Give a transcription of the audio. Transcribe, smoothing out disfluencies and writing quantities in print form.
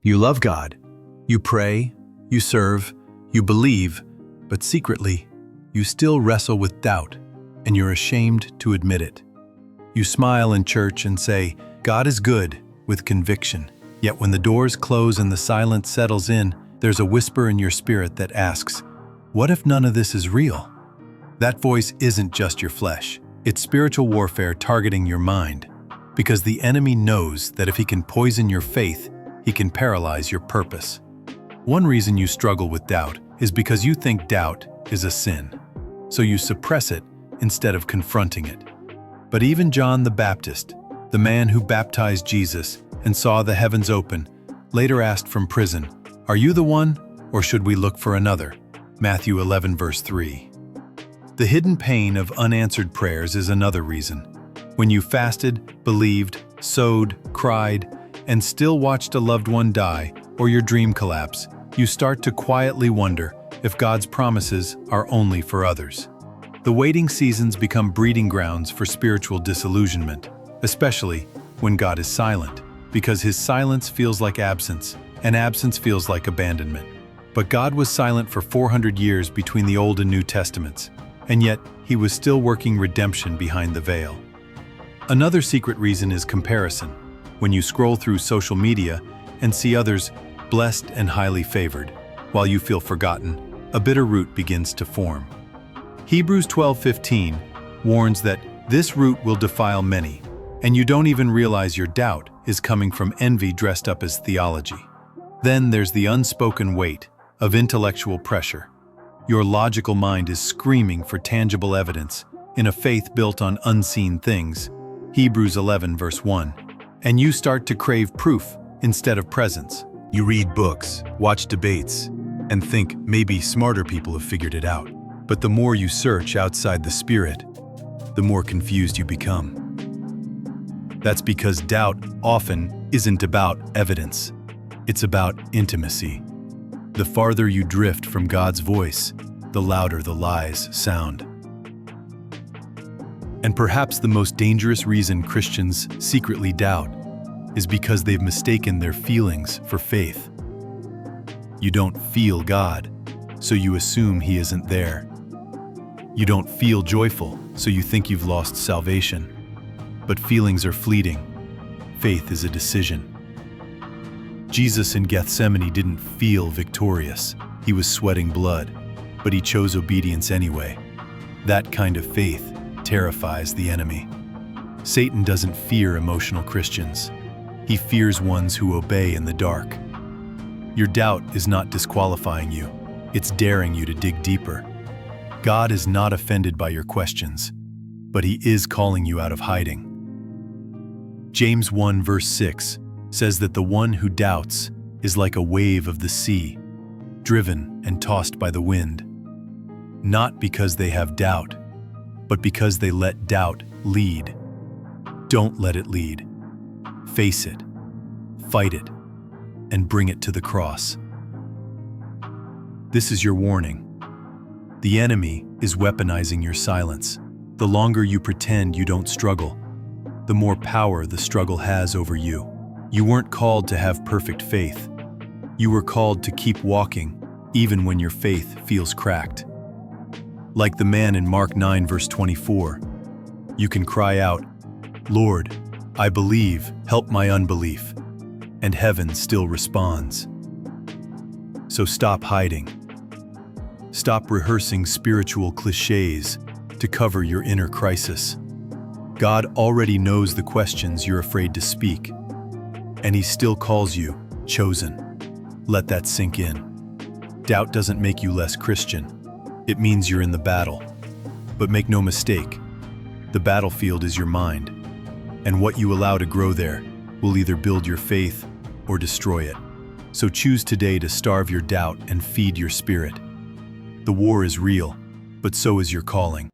You love God. You pray, you serve, you believe, but secretly, you still wrestle with doubt, and you're ashamed to admit it. You smile in church and say, "God is good," with conviction. Yet when the doors close and the silence settles in, there's a whisper in your spirit that asks, "What if none of this is real?" That voice isn't just your flesh. It's spiritual warfare targeting your mind. Because the enemy knows that if he can poison your faith, he can paralyze your purpose. One reason you struggle with doubt is because you think doubt is a sin. So you suppress it instead of confronting it. But even John the Baptist, the man who baptized Jesus and saw the heavens open, later asked from prison, "Are you the one, or should we look for another?" Matthew 11 verse 3. The hidden pain of unanswered prayers is another reason. When you fasted, believed, sowed, cried, and still watched a loved one die or your dream collapse, you start to quietly wonder if God's promises are only for others. The waiting seasons become breeding grounds for spiritual disillusionment, especially when God is silent, because his silence feels like absence, and absence feels like abandonment. But God was silent for 400 years between the Old and New Testaments, and yet he was still working redemption behind the veil. Another secret reason is comparison. When you scroll through social media and see others blessed and highly favored, while you feel forgotten, a bitter root begins to form. Hebrews 12:15 warns that this root will defile many, and you don't even realize your doubt is coming from envy dressed up as theology. Then there's the unspoken weight of intellectual pressure. Your logical mind is screaming for tangible evidence in a faith built on unseen things, Hebrews 11 verse 1, and you start to crave proof instead of presence. You read books, watch debates, and think maybe smarter people have figured it out. But the more you search outside the Spirit, the more confused you become. That's because doubt often isn't about evidence. It's about intimacy. The farther you drift from God's voice, the louder the lies sound. And perhaps the most dangerous reason Christians secretly doubt is because they've mistaken their feelings for faith. You don't feel God, so you assume he isn't there. You don't feel joyful, so you think you've lost salvation. But feelings are fleeting. Faith is a decision. Jesus in Gethsemane didn't feel victorious. He was sweating blood, but he chose obedience anyway. That kind of faith terrifies the enemy. Satan doesn't fear emotional Christians. He fears ones who obey in the dark. Your doubt is not disqualifying you. It's daring you to dig deeper. God is not offended by your questions, but he is calling you out of hiding. James 1 verse 6 says that the one who doubts is like a wave of the sea, driven and tossed by the wind. Not because they have doubt, but because they let doubt lead. Don't let it lead. Face it, fight it, and bring it to the cross. This is your warning. The enemy is weaponizing your silence. The longer you pretend you don't struggle, the more power the struggle has over you. You weren't called to have perfect faith. You were called to keep walking, even when your faith feels cracked. Like the man in Mark 9 verse 24, you can cry out, "Lord, I believe, help my unbelief," and heaven still responds. So stop hiding. Stop rehearsing spiritual cliches to cover your inner crisis. God already knows the questions you're afraid to speak, and he still calls you chosen. Let that sink in. Doubt doesn't make you less Christian. It means you're in the battle. But make no mistake, the battlefield is your mind, and what you allow to grow there will either build your faith or destroy it. So choose today to starve your doubt and feed your spirit. The war is real, but so is your calling.